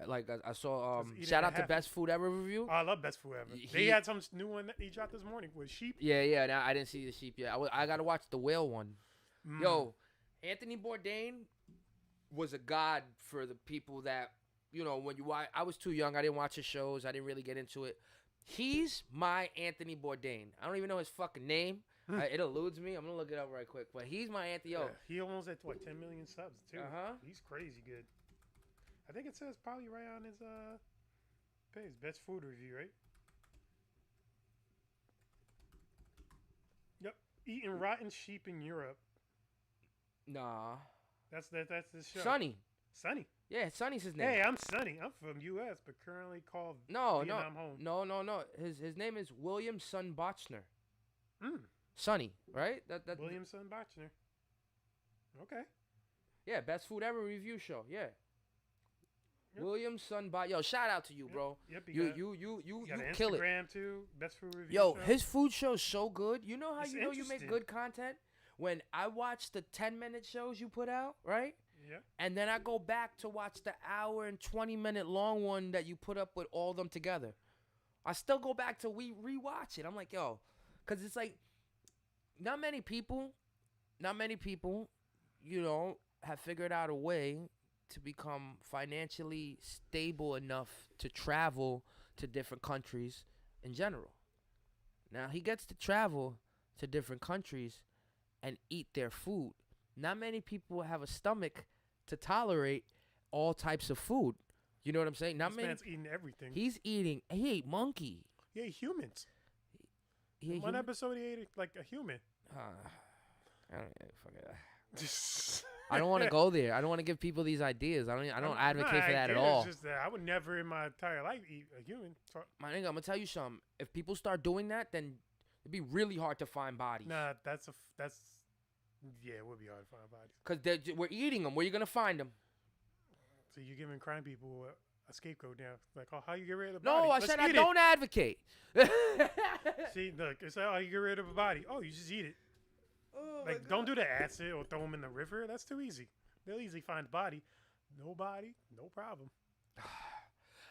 Like I saw. Shout out to Best Food Ever review. Oh, I love Best Food Ever. They had some new one that he dropped this morning with sheep. Yeah. Now I didn't see the sheep yet. I gotta watch the whale one. Yo, Anthony Bourdain was a god for the people that when you watch. I was too young. I didn't watch his shows. I didn't really get into it. He's my Anthony Bourdain. I don't even know his fucking name. It eludes me. I'm gonna look it up right quick. But he's my Anthony. Yeah, he almost at 10 million subs too. He's crazy good. I think it says probably right on his page, Best Food Review, right? Yep, eating rotten sheep in Europe. Nah, that's the show. Sonny. Yeah, Sonny's his name. Hey, I'm Sonny. I'm from U.S., but currently called Vietnam home. No. His name is William Son Bochner. Sonny, right? That William Son Bochner. Okay. Yeah, Best Food Ever review show. Yeah. Yep. William Sunbot. Yo, shout out to you, bro. Yep. You got an kill it. Instagram too. Best food review. Yo, show. his food show's so good. You know how It's you know you make interesting. good content? When I watch the 10-minute shows you put out, right? Yeah. And then I go back to watch the hour and 20-minute long one that you put up with all them together. I still go back to rewatch it. I'm like, yo, because it's like not many people, you know, have figured out a way to become financially stable enough to travel to different countries in general. Now he gets to travel to different countries and eat their food. Not many people have a stomach to tolerate all types of food. You know what I'm saying? Not This many. man's eating everything. He ate monkey. He ate humans. He ate One human- episode he ate like a human. I don't fuck it. I don't want to go there. I don't want to give people these ideas. I don't advocate for that at all. It's just that I would never in my entire life eat a human. So, My nigga, I'm gonna tell you something. If people start doing that, then it'd be really hard to find bodies. nah, that's yeah, it would be hard to find bodies. Cause we're eating them. Where you gonna find them? So you're giving crime people a scapegoat now. Like, oh, how you get rid of a body? No, I Let's said I eat it. don't advocate. See, look, it's like, oh, you get rid of a body. Oh, you just eat it. Oh Like, don't do the acid or throw them in the river. That's too easy. They'll easily find the body. No body, no problem.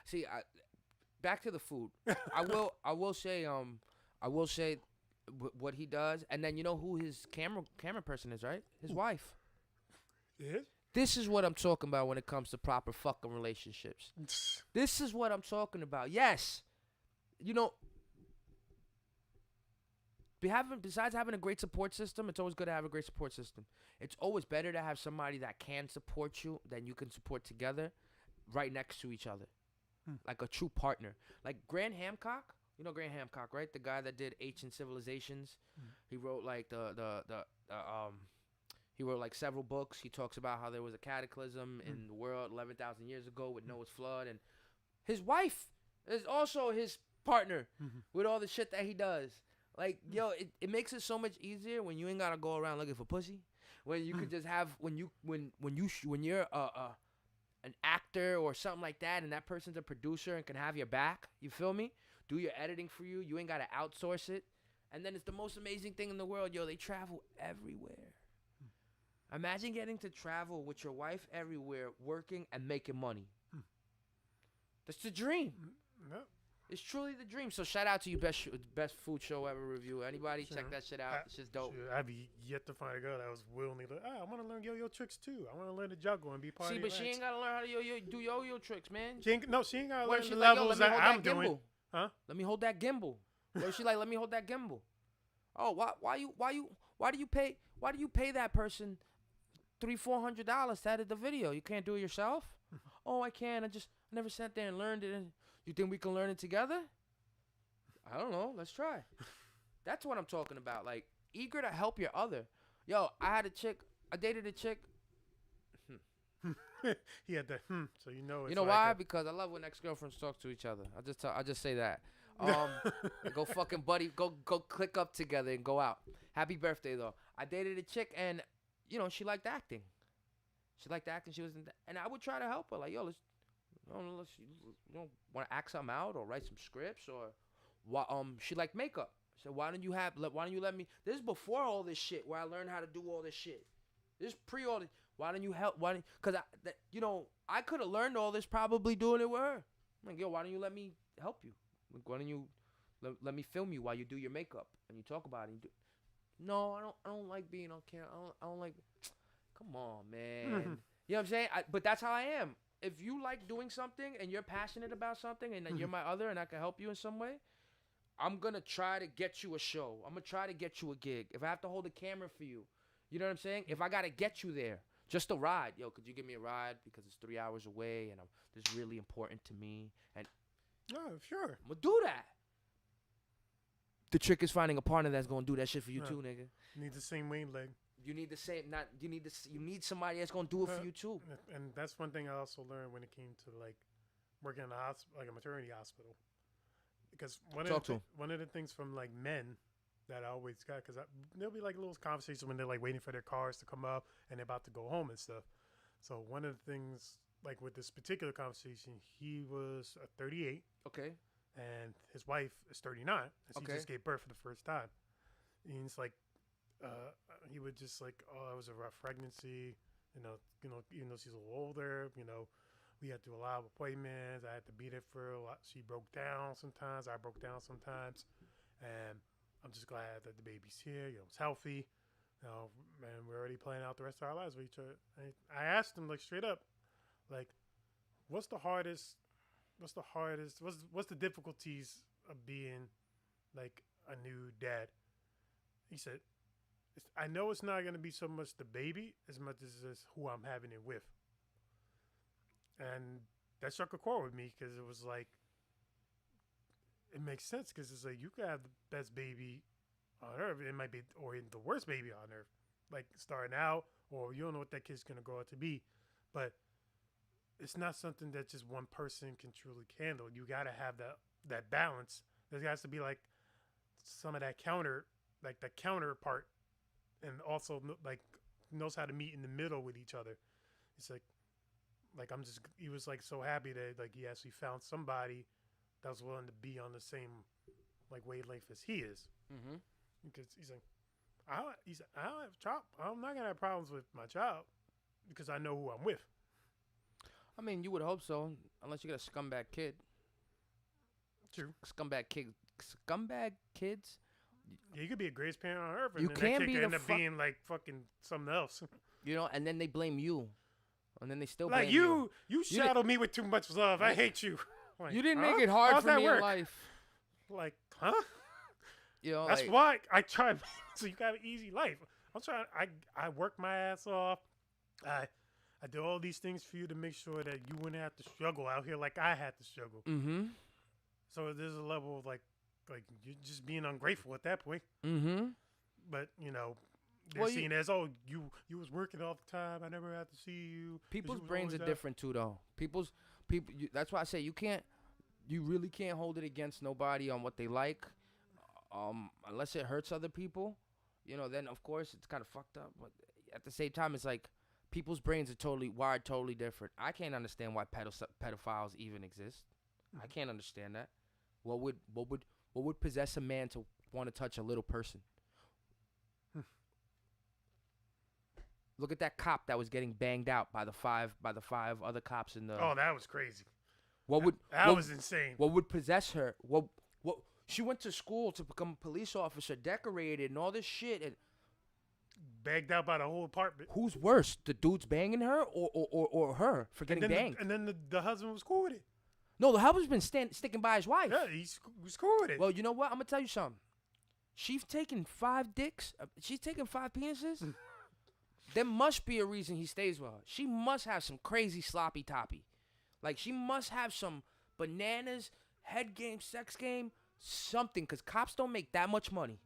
See, back to the food. I will say what he does, and then you know who his camera person is, right? His wife. Yeah. This is what I'm talking about when it comes to proper fucking relationships. This is what I'm talking about. Yes, you know, besides having a great support system, it's always good to have a great support system. It's always better to have somebody that can support you than you can support together, right next to each other, like a true partner. Like Grant Hancock. You know Grant Hancock, right? The guy that did Ancient Civilizations. He wrote like he wrote like several books. He talks about how there was a cataclysm in the world 11,000 years ago with Noah's flood, and his wife is also his partner with all the shit that he does. Like, yo, it makes it so much easier when you ain't gotta go around looking for pussy. When you could just have when you're an actor or something like that, and that person's a producer and can have your back. You feel me? Do your editing for you. You ain't gotta outsource it. And then it's the most amazing thing in the world, yo. They travel everywhere. Imagine getting to travel with your wife everywhere, working and making money. That's the dream. No. It's truly the dream. So shout out to you, best food show ever review. Anybody check that shit out? It's just dope. Shit, I've yet to find a girl that was willingly like, I want to learn yo-yo tricks too. I want to learn the juggle and be part See, of but the she ain't gotta learn how to do yo-yo tricks, man. she ain't got to What learn if the she's like, yo, levels let me that hold I'm that gimbal? doing. Huh? Let me hold that gimbal. What if she like, let me hold that gimbal? Oh, why do you pay that person $300-400 to edit the video? You can't do it yourself? Oh, I can. I never sat there and learned it. You think we can learn it together? I don't know. Let's try. That's what I'm talking about. Like, eager to help your other. Yo, I dated a chick. He had that. So you know. It's You know like why? Because I love when ex-girlfriends talk to each other. I just say that. Go fucking buddy. Go click up together and go out. Happy birthday though. I dated a chick and you know she liked acting. She was in and I would try to help her. Like, yo, let's you want to act something out or write some scripts or she liked makeup. So why don't you let me? This is before all this shit where I learned how to do all this shit. This is pre all this. Why don't you help? Because I could have learned all this probably doing it with her. I'm like, yo, why don't you let me help you? Like, why don't you let me film you while you do your makeup and you talk about it? No, I don't like being on camera. I don't like. Come on, man. You know what I'm saying? But that's how I am. If you like doing something and you're passionate about something and you're my other and I can help you in some way, I'm going to try to get you a show. I'm going to try to get you a gig. If I have to hold a camera for you, you know what I'm saying? If I got to get you there, just a ride. Yo, could you give me a ride? Because it's 3 hours away and this is really important to me. And sure. I'm going to do that. The trick is finding a partner that's going to do that shit for you too, nigga. Need the same wing leg. You need the same, you need somebody that's going to do it for you too. And that's one thing I also learned when it came to like working in a hospital, like a maternity hospital. Because one of the things from like men that I always got, because there'll be like little conversations when they're like waiting for their cars to come up and they're about to go home and stuff. So one of the things like with this particular conversation, he was 38 Okay. and his wife is 39, and she Okay. just gave birth for the first time. And it's like, he would just like, oh, it was a rough pregnancy, even though she's a little older, we had to do a lot of appointments. I had to be there for a lot. She broke down sometimes. I broke down sometimes, and I'm just glad that the baby's here. It's healthy. Man, we're already planning out the rest of our lives with each other. I asked him like straight up, like, what's the hardest? What's the difficulties of being like a new dad? He said, I know it's not going to be so much the baby as much as it's who I'm having it with. And that struck a chord with me because it was like, it makes sense because it's like you could have the best baby on earth. It might be, or the worst baby on earth, like starting out, or you don't know what that kid's going to grow up to be. But it's not something that just one person can truly handle. You got to have that balance. There has to be like some of that counter part, and also like knows how to meet in the middle with each other. It's like he was like so happy that like he actually found somebody that was willing to be on the same like wavelength as he is. Mm-hmm. Because he's like, I don't have child. I'm not gonna have problems with my child because I know who I'm with. I mean, you would hope so, unless you got a scumbag kid. True. Scumbag kids. Yeah, you could be a greatest parent on earth, and You then can that kid be could the end up being like fucking something else. And then they blame you, and then they still Like blame you. you shadowed me with too much love. I hate you. Like, You didn't huh? make it hard How's for that me work? in life. Like, huh? That's Like, why I try. So you got an easy life. I'm trying. I work my ass off. I do all these things for you to make sure that you wouldn't have to struggle out here like I had to struggle. Mm-hmm. So there's a level of like you're just being ungrateful at that point. Mm-hmm. But they're seeing as, oh, you was working all the time. I never had to see you. People's You was brains are always out. different too, though. People. That's why I say you really can't hold it against nobody on what they like, unless it hurts other people. Then of course it's kind of fucked up. But at the same time, it's like people's brains are wired totally different. I can't understand why pedophiles even exist. I can't understand that. What would possess a man to want to touch a little person? Look at that cop that was getting banged out by the five other cops in the. Oh, that was crazy. What was insane. What would possess her? What she went to school to become a police officer, decorated and all this shit, and Bagged out by the whole apartment. who's worse, the dude's banging her or her for getting banged? And then the husband was cool with it. No, the husband's been sticking by his wife. Yeah, he was cool with it. Well, you know what? I'm gonna tell you something. She's taken 5 dicks. She's taken 5 penises. There must be a reason he stays with her. She must have some crazy sloppy toppy. Like, she must have some bananas, head game, sex game, something. Because cops don't make that much money.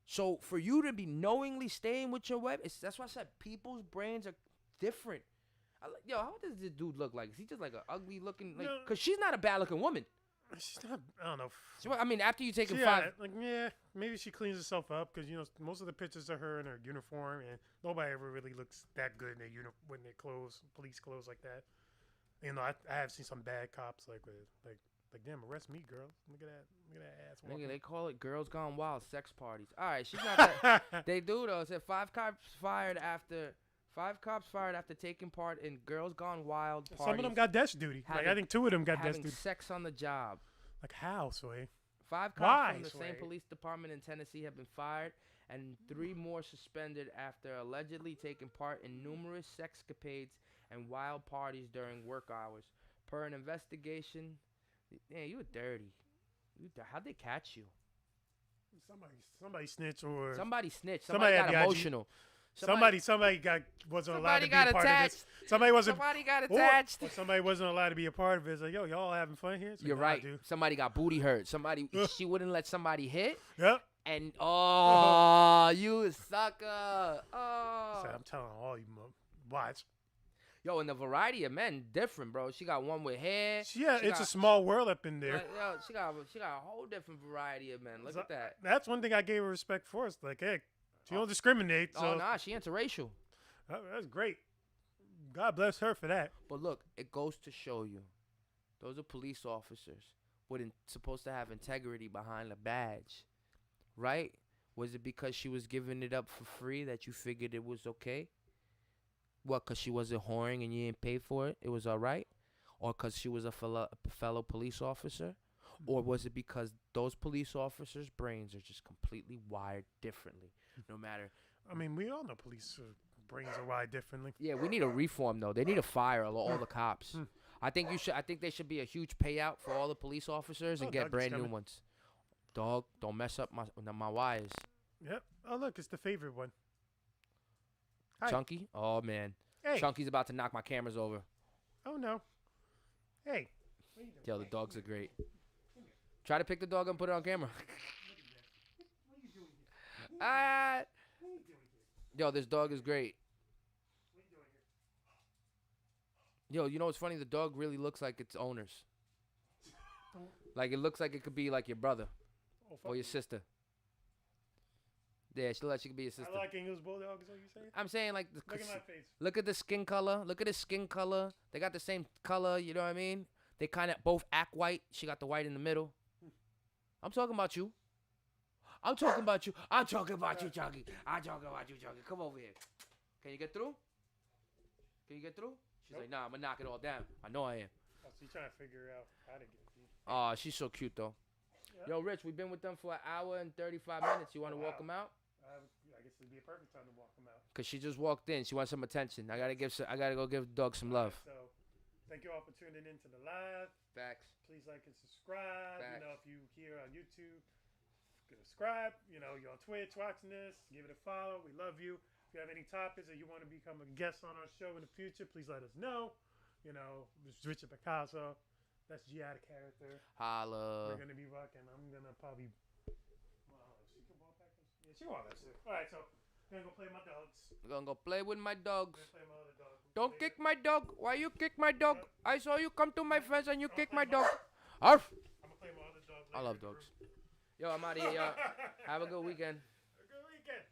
So for you to be knowingly staying with your wife, that's why I said people's brains are different. How does this dude look like? Is he just like an ugly looking? Like, because she's not a bad looking woman. She's not. I don't know. I mean, after you take him Yeah, 5, maybe she cleans herself up because most of the pictures of her in her uniform, and nobody ever really looks that good in their when their clothes, police clothes like that. I have seen some bad cops like damn, arrest me, girl. Look at that ass. nigga, they call it girls gone wild sex parties. All right, she's not that. They do though. It said 5 cops fired after taking part in girls gone wild parties. Some of them got desk duty. I think 2 of them got desk having duty. sex on the job. Like how, Sway? 5 cops Why, from the Sway? same police department in Tennessee have been fired, and 3 more suspended after allegedly taking part in numerous sexcapades and wild parties during work hours. Per an investigation, man, you were dirty. How'd they catch you? Somebody snitched or Somebody snitched. Somebody Somebody had got the IG. emotional. Somebody wasn't allowed to be a part of this. Somebody got attached. Or somebody wasn't allowed to be a part of it. It's like, yo, y'all having fun here? It's like, You're nah, right. dude. Somebody got booty hurt. She wouldn't let somebody hit. Yep. And you a sucker. Oh. So I'm telling all you, watch. Yo, and the variety of men different, bro. She got one with hair. Yeah, it's a small world up in there. Yo, she got a whole different variety of men. Look at that. That's one thing I gave her respect for. It's like, hey, she don't discriminate. So Oh nah, she interracial. that's great. God bless her for that. But look, it goes to show you, those are police officers, supposed to have integrity behind the badge, right? Was it because she was giving it up for free that you figured it was okay? What, because she wasn't whoring and you didn't pay for it? It was all right? Or because she was a fellow police officer? Or was it because those police officers' brains are just completely wired differently? No matter. I mean, we all know police brains are wired differently. Yeah, we need a reform though. They need to fire all the cops. I think there should be a huge payout for all the police officers and Oh, get Doug is brand new coming. ones. Dog, don't mess up my wires. Yep. Oh, look, it's the favorite one. Hi. Chunky? Oh man. Hey. Chunky's about to knock my cameras over. Oh, no. Hey. What are you doing? Yo, the dogs are great. Try to pick the dog up and put it on camera. What are you doing here? Ah. What are you doing here? Yo, this dog is great. What are you doing here? Yo, you know what's funny? The dog really looks like its owners. Don't- Like it looks like it could be like your brother Oh, fuck or your you. sister. Yeah, she could be your sister. I like English Bulldog, is what you're saying? I'm saying like Look at my face. look at the skin color. Look at his skin color. They got the same color. You know what I mean? They kind of both act white. She got the white in the middle. I'm talking about you. I'm talking about you. I'm talking about you, Chunky. I'm talking about you, Chunky. Come over here. Can you get through? Can you get through? She's like, nah, I'm gonna knock it all down. I know I am. Oh, so you're trying to figure out how to get through. Oh, she's so cute though. Yeah. Yo, Rich, we've been with them for an hour and 35 minutes. You want to walk them out? I guess it'd be a perfect time to walk them out. Cause she just walked in. She wants some attention. I gotta go give the dog some love. So, thank you all for tuning in to the live. Facts. Please like and subscribe. Facts. You know, if you here on YouTube, subscribe. You know, you're on Twitch watching this, give it a follow. We love you. If you have any topics or you want to become a guest on our show in the future, please let us know. You know, Richard Picasso. That's G out of character. Holla. We're gonna be rocking. I'm gonna probably. Well, she can walk back. Yeah, she can walk that shit. All right, so I'm gonna go play my dogs. I'm gonna go play with my I'm dogs. gonna play my other dog. Don't Play kick my dog. Why you kick my dog? I saw you come to my fence and you I'll kick play my dog. Arf. I'm gonna play my other dog. I later love in the dogs. room. Yo, I'm out of here, y'all. Have a good weekend. A good weekend.